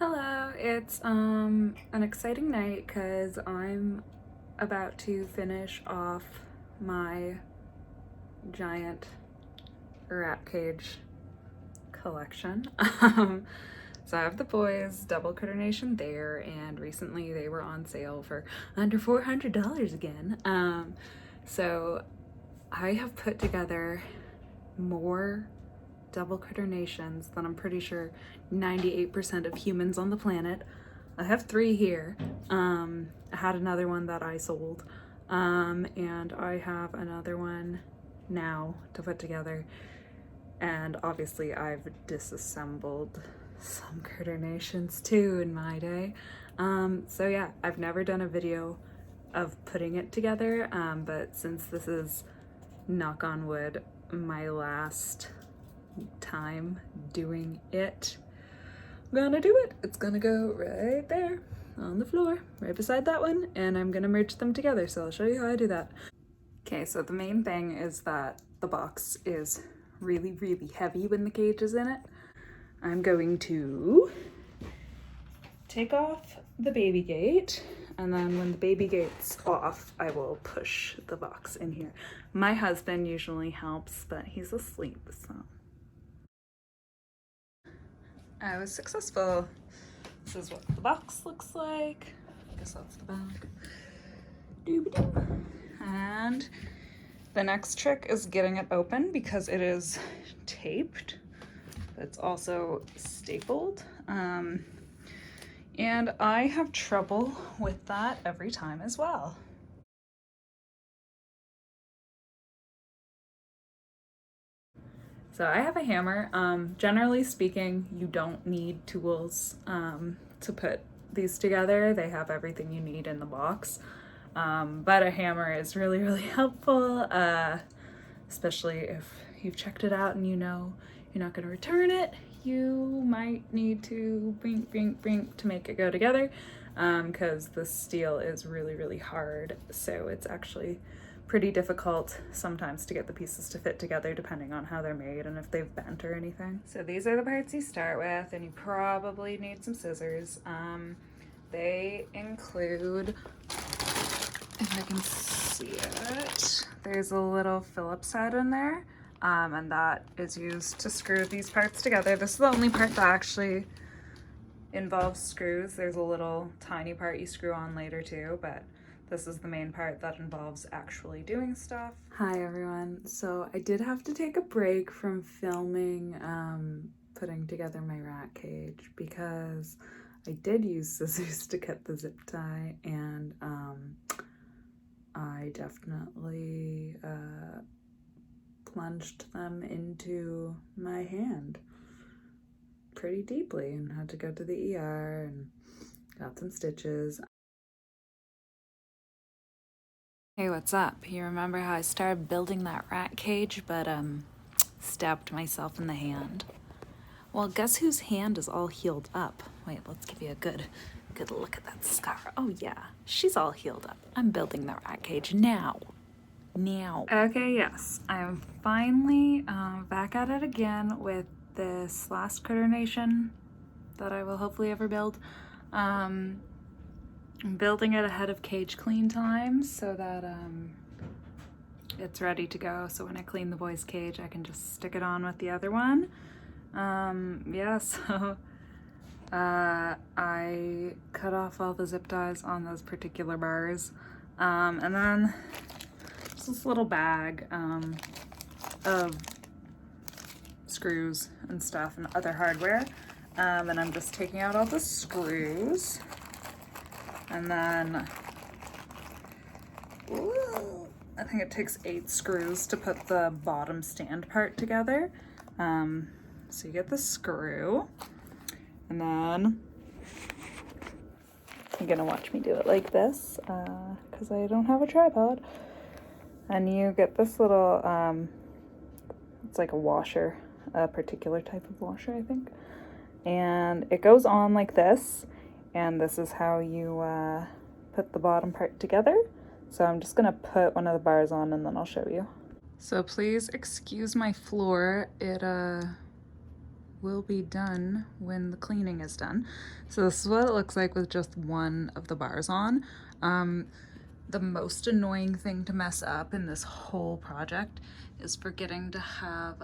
Hello, it's an exciting night because I'm about to finish off my giant rat cage collection. So I have the boys Double Critter Nation there, and recently they were on sale for under $400 again. So I have put together more Double Critter Nations than I'm pretty sure 98% of humans on the planet. I have 3 here. I had another one that I sold, and I have another one now to put together. And obviously I've disassembled some Critter Nations too in my day. So yeah, I've never done a video of putting it together, but since this is, knock on wood, my last time doing it, I'm gonna do it. It's gonna go right there on the floor, right beside that one, and I'm gonna merge them together, so I'll show you how I do that. Okay, so the main thing is that the box is really, really heavy when the cage is in it. I'm going to take off the baby gate, and then when the baby gate's off, I will push the box in here. My husband usually helps, but he's asleep, so. I was successful. This is what the box looks like. I guess that's the back. Doobie-doo. And the next trick is getting it open because it is taped. It's also stapled. And I have trouble with that every time as well. So I have a hammer. Generally speaking, you don't need tools to put these together. They have everything you need in the box. But a hammer is really, really helpful, especially if you've checked it out and you know you're not gonna return it. You might need to bring to make it go together, because the steel is really, really hard. So it's actually pretty difficult sometimes to get the pieces to fit together depending on how they're made and if they've bent or anything. So these are the parts you start with, and you probably need some scissors. They include, if I can see it, there's a little Phillips head in there, and that is used to screw these parts together. This is the only part that actually involves screws. There's a little tiny part you screw on later too, but this is the main part that involves actually doing stuff. Hi everyone. So I did have to take a break from filming putting together my rat cage because I did use scissors to cut the zip tie, and I definitely plunged them into my hand pretty deeply and had to go to the ER and got some stitches. Hey, what's up? You remember how I started building that rat cage but stabbed myself in the hand? Well, guess whose hand is all healed up? Wait, let's give you a good look at that scar. Oh yeah, she's all healed up. I'm building the rat cage now. Okay, yes, I'm finally back at it again with this last Critter Nation that I will hopefully ever build. I'm building it ahead of cage clean time so that it's ready to go. So when I clean the boys' cage, I can just stick it on with the other one. Yeah, so I cut off all the zip ties on those particular bars, and then just this little bag of screws and stuff and other hardware, and I'm just taking out all the screws, and then I think it takes 8 screws to put the bottom stand part together. So you get the screw, and then you're gonna watch me do it like this because I don't have a tripod. And you get this little, it's like a washer, a particular type of washer, I think. And it goes on like this, and this is how you put the bottom part together. So I'm just gonna put one of the bars on and then I'll show you. So please excuse my floor. It will be done when the cleaning is done. So this is what it looks like with just one of the bars on. The most annoying thing to mess up in this whole project is forgetting to have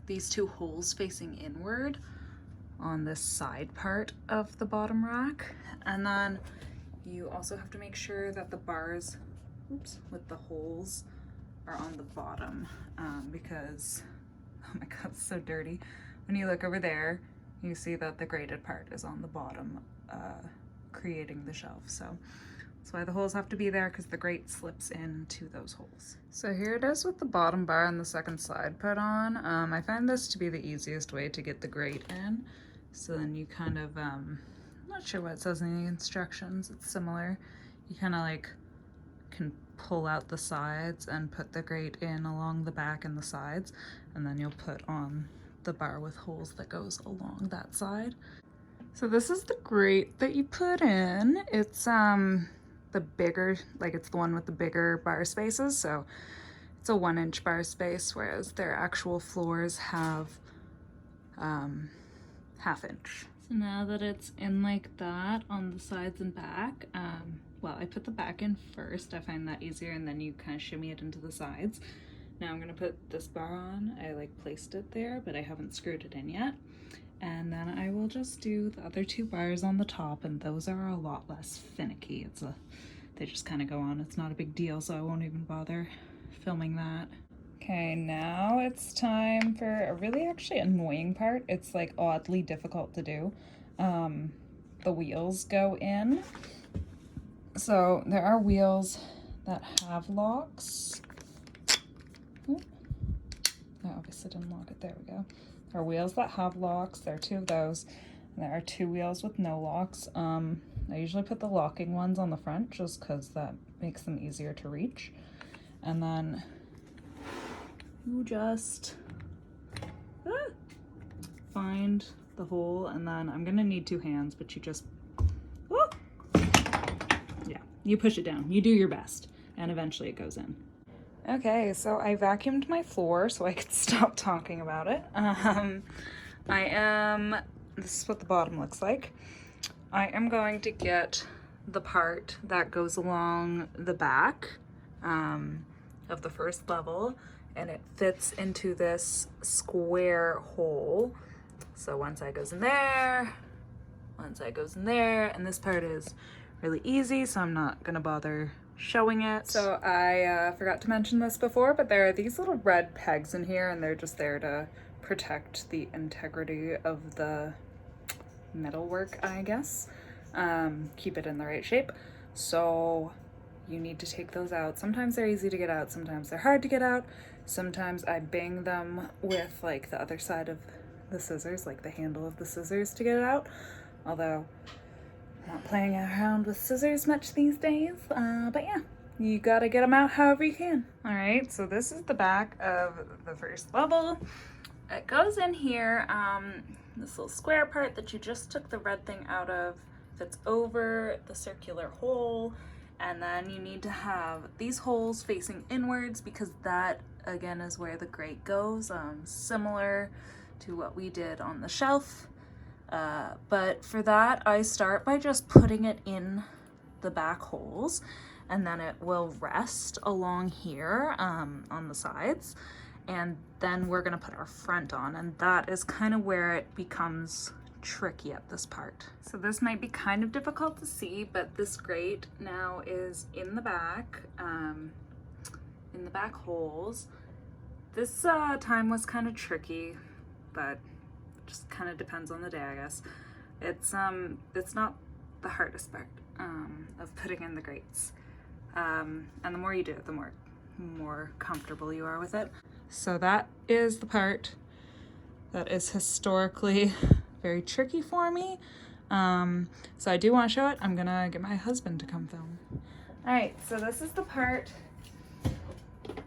these two holes facing inward on this side part of the bottom rack. And then you also have to make sure that the bars, oops, with the holes are on the bottom because, oh my god, it's so dirty. When you look over there, you see that the grated part is on the bottom, creating the shelf. So that's why the holes have to be there, because the grate slips into those holes. So here it is with the bottom bar and the second slide put on. I find this to be the easiest way to get the grate in. So then you kind of, I'm not sure what it says in the instructions, it's similar. You kind of like can pull out the sides and put the grate in along the back and the sides, and then you'll put on the bar with holes that goes along that side. So this is the grate that you put in. It's the bigger, like it's the one with the bigger bar spaces, so it's a 1-inch bar space, whereas their actual floors have 1/2 inch. So now that it's in like that on the sides and back, well, I put the back in first. I find that easier, and then you kind of shimmy it into the sides. Now I'm gonna put this bar on. I like placed it there, but I haven't screwed it in yet. And then I will just do the other 2 bars on the top, and those are a lot less finicky. They just kind of go on. It's not a big deal, so I won't even bother filming that. Okay, now it's time for a really actually annoying part. It's like oddly difficult to do. The wheels go in. So there are wheels that have locks. Ooh. I obviously didn't lock it, there we go. There are wheels that have locks, there are 2 of those. And there are 2 wheels with no locks. I usually put the locking ones on the front just because that makes them easier to reach. And then you just find the hole, and then I'm gonna need 2 hands, but you just, yeah, you push it down. You do your best, and eventually it goes in. Okay, so I vacuumed my floor so I could stop talking about it. This is what the bottom looks like. I am going to get the part that goes along the back of the first level, and it fits into this square hole. So one side goes in there, one side goes in there, and this part is really easy, so I'm not gonna bother showing it. So I forgot to mention this before, but there are these little red pegs in here, and they're just there to protect the integrity of the metalwork, I guess. Keep it in the right shape. So you need to take those out. Sometimes they're easy to get out, sometimes they're hard to get out. Sometimes I bang them with like the other side of the scissors, like the handle of the scissors, to get it out. Although I'm not playing around with scissors much these days, but yeah, you gotta get them out however you can. All right, so this is the back of the first level. It goes in here, this little square part that you just took the red thing out of fits over the circular hole, and then you need to have these holes facing inwards because that again is where the grate goes, similar to what we did on the shelf. But for that, I start by just putting it in the back holes, and then it will rest along here on the sides. And then we're gonna put our front on, and that is kind of where it becomes tricky at this part. So this might be kind of difficult to see, but this grate now is in the back holes. This time was kind of tricky, but just kind of depends on the day, I guess. It's not the hardest part of putting in the grates, and the more you do it, the more comfortable you are with it. So that is the part that is historically very tricky for me. So I do want to show it. I'm gonna get my husband to come film. All right, so this is the part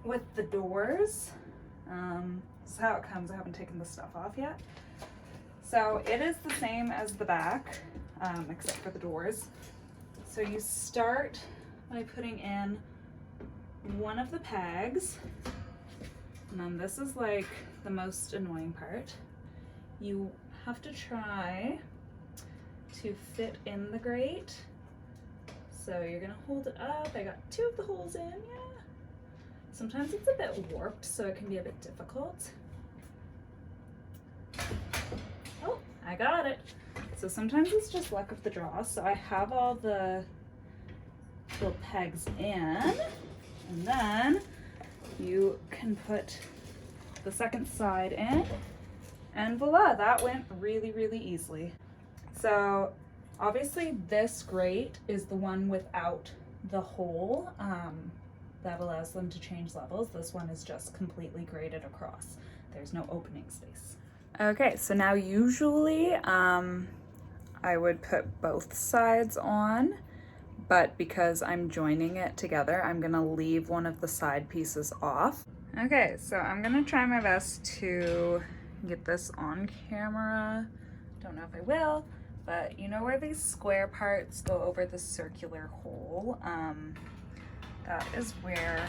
with the doors. This is how it comes. I haven't taken the stuff off yet. So it is the same as the back, except for the doors. So you start by putting in one of the pegs, and then this is like the most annoying part. you have to try to fit in the grate. So you're gonna hold it up. I got 2 of the holes in, yeah. Sometimes it's a bit warped, so it can be a bit difficult. Oh, I got it. So sometimes it's just luck of the draw. So I have all the little pegs in, and then you can put the second side in, and voila, that went really, really easily. So obviously this grate is the one without the hole that allows them to change levels. This one is just completely grated across. There's no opening space. Okay, so now usually I would put both sides on, but because I'm joining it together, I'm gonna leave one of the side pieces off. Okay, so I'm gonna try my best to get this on camera. Don't know if I will, but you know where these square parts go over the circular hole? That is where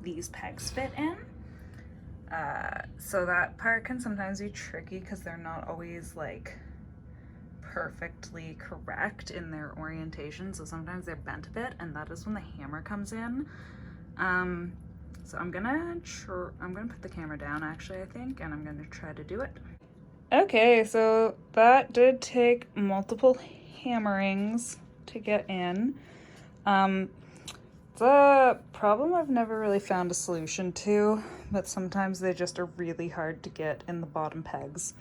these pegs fit in. So that part can sometimes be tricky because they're not always like perfectly correct in their orientation. So sometimes they're bent a bit, and that is when the hammer comes in. So I'm gonna put the camera down actually, I think, and I'm gonna try to do it. Okay, so that did take multiple hammerings to get in. It's a problem I've never really found a solution to, but sometimes they just are really hard to get in the bottom pegs.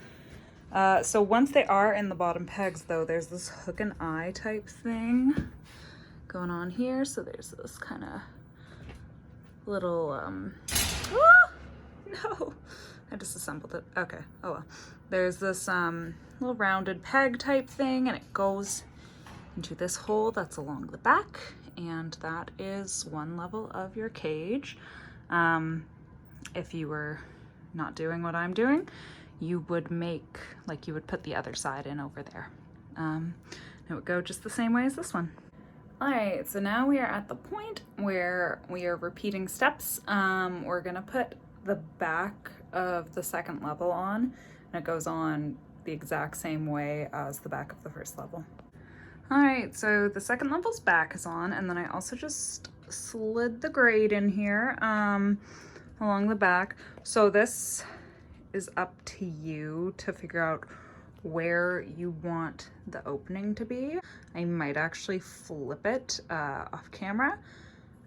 So once they are in the bottom pegs though, there's this hook and eye type thing going on here. So there's this kind of little, oh, no, I disassembled it. Okay, oh well. There's this little rounded peg type thing, and it goes into this hole that's along the back, and that is one level of your cage. If you were not doing what I'm doing, you would put the other side in over there. It would go just the same way as this one. All right, so now we are at the point where we are repeating steps. We're gonna put the back of the second level on, and it goes on the exact same way as the back of the first level. All right, so the second level's back is on, and then I also just slid the grate in here along the back. So this is up to you to figure out where you want the opening to be. I might actually flip it off camera,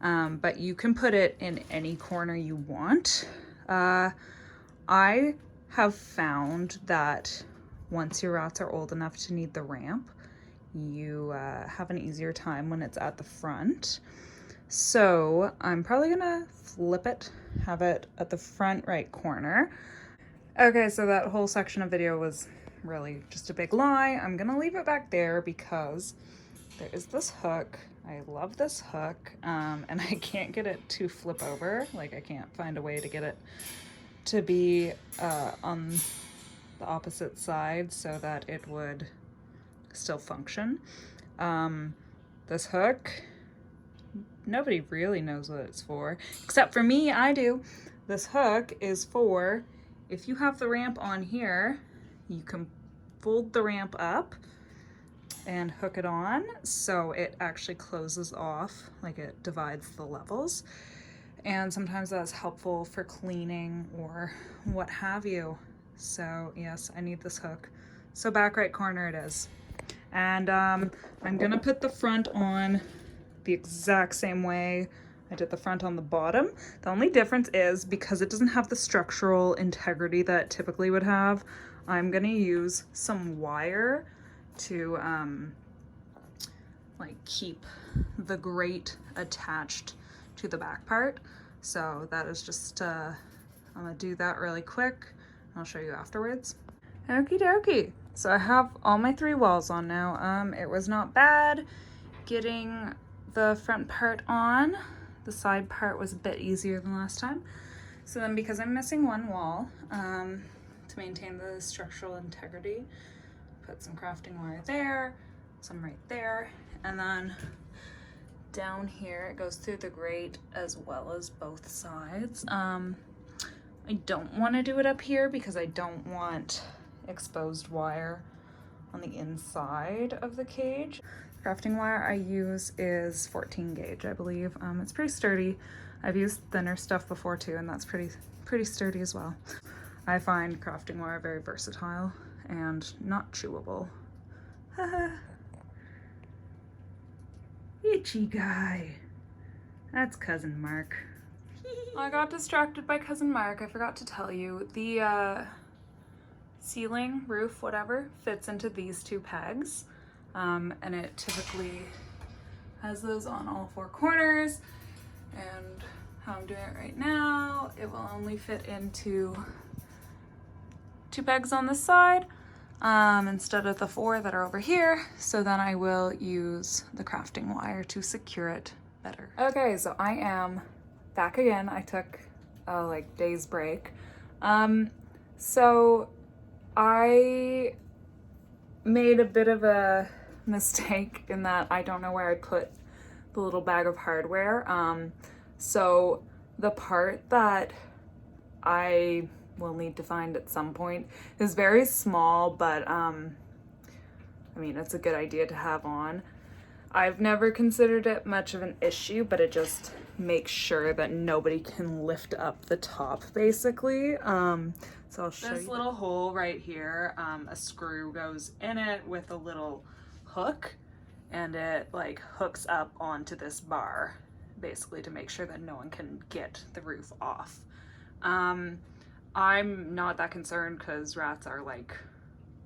but you can put it in any corner you want. I have found that once your rats are old enough to need the ramp, you have an easier time when it's at the front. So I'm probably gonna flip it, have it at the front right corner. Okay, so that whole section of video was really just a big lie. I'm gonna leave it back there because there is this hook. I love this hook, and I can't get it to flip over. Like, I can't find a way to get it to be on the opposite side so that it would still function. This hook, nobody really knows what it's for, except for me, I do. This hook is for, if you have the ramp on here, you can fold the ramp up and hook it on so it actually closes off, like it divides the levels. And sometimes that's helpful for cleaning or what have you. So yes, I need this hook. So back right corner it is. And I'm gonna put the front on the exact same way I did the front on the bottom. The only difference is because it doesn't have the structural integrity that it typically would have, I'm gonna use some wire to like keep the grate attached to the back part. So that is just, I'm gonna do that really quick. I'll show you afterwards. Okie dokie. So I have all my 3 walls on now. It was not bad getting the front part on. The side part was a bit easier than last time. So then, because I'm missing one wall, to maintain the structural integrity, put some crafting wire there, some right there, and then down here it goes through the grate as well as both sides. I don't want to do it up here because I don't want exposed wire on the inside of the cage. Crafting wire I use is 14 gauge, I believe. It's pretty sturdy. I've used thinner stuff before too, and that's pretty sturdy as well. I find crafting wire very versatile and not chewable. Itchy guy. That's Cousin Mark. I got distracted by Cousin Mark. I forgot to tell you. The ceiling, roof, whatever, fits into these two pegs. And it typically has those on all four corners. And how I'm doing it right now, it will only fit into 2 pegs on this side instead of the 4 that are over here. So then I will use the crafting wire to secure it better. Okay, so I am back again. I took a like day's break. So I made a bit of a mistake in that I don't know where I put the little bag of hardware. So the part that I will need to find at some point is very small, but I mean, it's a good idea to have on. I've never considered it much of an issue, but it just makes sure that nobody can lift up the top, basically. So I'll show you. This little hole right here, a screw goes in it with a little hook, and it like hooks up onto this bar, basically to make sure that no one can get the roof off. I'm not that concerned because rats are like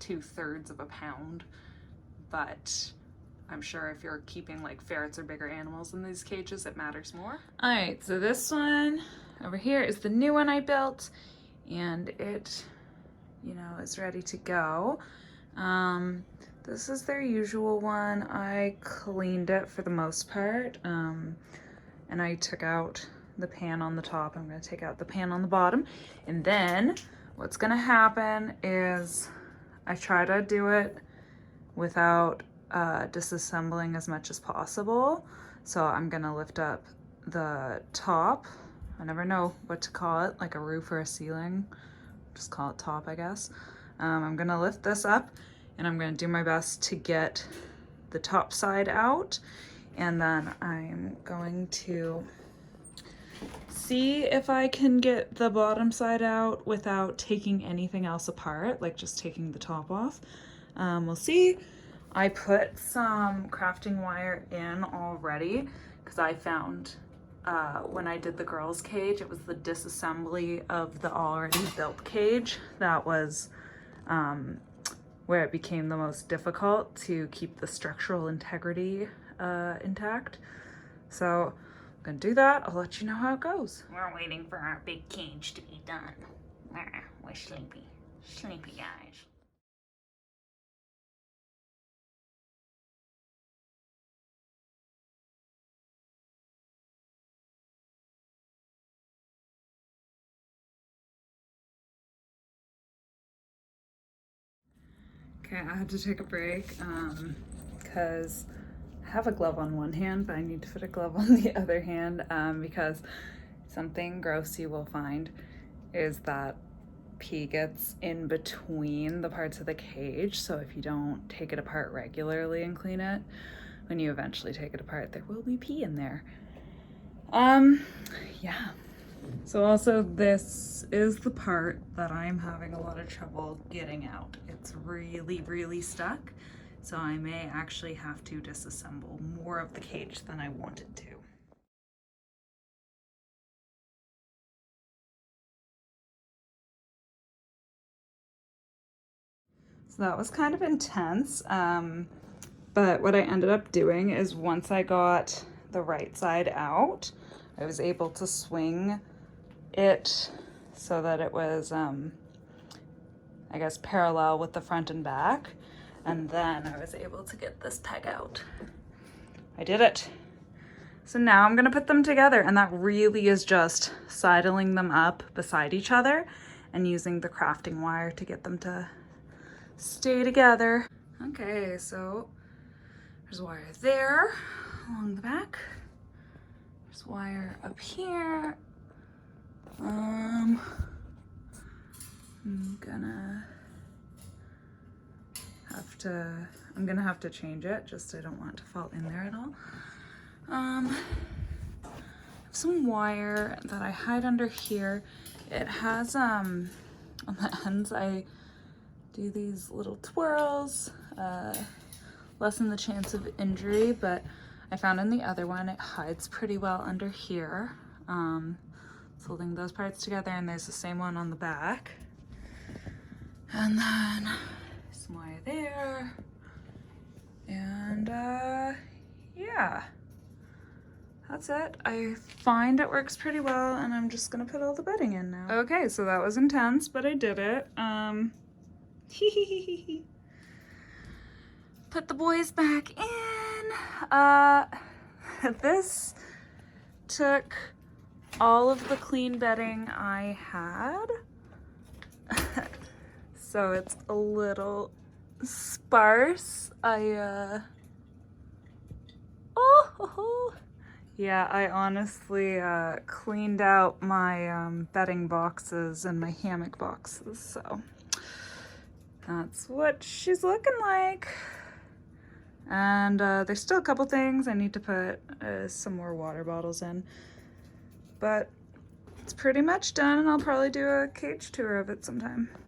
2/3 of a pound, but I'm sure if you're keeping like ferrets or bigger animals in these cages, it matters more. All right, so this one over here is the new one I built, and it, you know, is ready to go. This is their usual one. I cleaned it for the most part, and I took out the pan on the top. I'm gonna take out the pan on the bottom, and then what's gonna happen is I try to do it without disassembling as much as possible. So I'm gonna lift up the top. I never know what to call it, like a roof or a ceiling. Just call it top, I guess. I'm gonna lift this up, and I'm gonna do my best to get the top side out, and then I'm going to see if I can get the bottom side out without taking anything else apart, like just taking the top off. We'll see. I put some crafting wire in already because I found when I did the girls' cage, it was the disassembly of the already built cage that was where it became the most difficult to keep the structural integrity intact. So I'm gonna do that. I'll let you know how it goes. We're waiting for our big cage to be done. We're sleepy. Sleepy guys. Okay, I had to take a break because I have a glove on one hand, but I need to put a glove on the other hand because something gross you will find is that pee gets in between the parts of the cage. So if you don't take it apart regularly and clean it, when you eventually take it apart, there will be pee in there. Yeah. So also this is the part that I'm having a lot of trouble getting out. It's really, really stuck. So I may actually have to disassemble more of the cage than I wanted to. So that was kind of intense. But what I ended up doing is once I got the right side out, I was able to swing it so that it was, I guess, parallel with the front and back. And then I was able to get this peg out. I did it. So now I'm gonna put them together, and that really is just sidling them up beside each other and using the crafting wire to get them to stay together. Okay, so there's wire there along the back. There's wire up here. I'm gonna have to change it, just I don't want it to fall in there at all. I have some wire that I hide under here. It has on the ends I do these little twirls, lessen the chance of injury, but I found in the other one it hides pretty well under here. It's holding those parts together, and there's the same one on the back. And then some wire there. And yeah, that's it. I find it works pretty well, and I'm just gonna put all the bedding in now. Okay, so that was intense, but I did it. Put the boys back in. This took all of the clean bedding I had. So it's a little sparse. Yeah, I honestly cleaned out my bedding boxes and my hammock boxes, so that's what she's looking like. And there's still a couple things I need to put some more water bottles in, but it's pretty much done, and I'll probably do a cage tour of it sometime.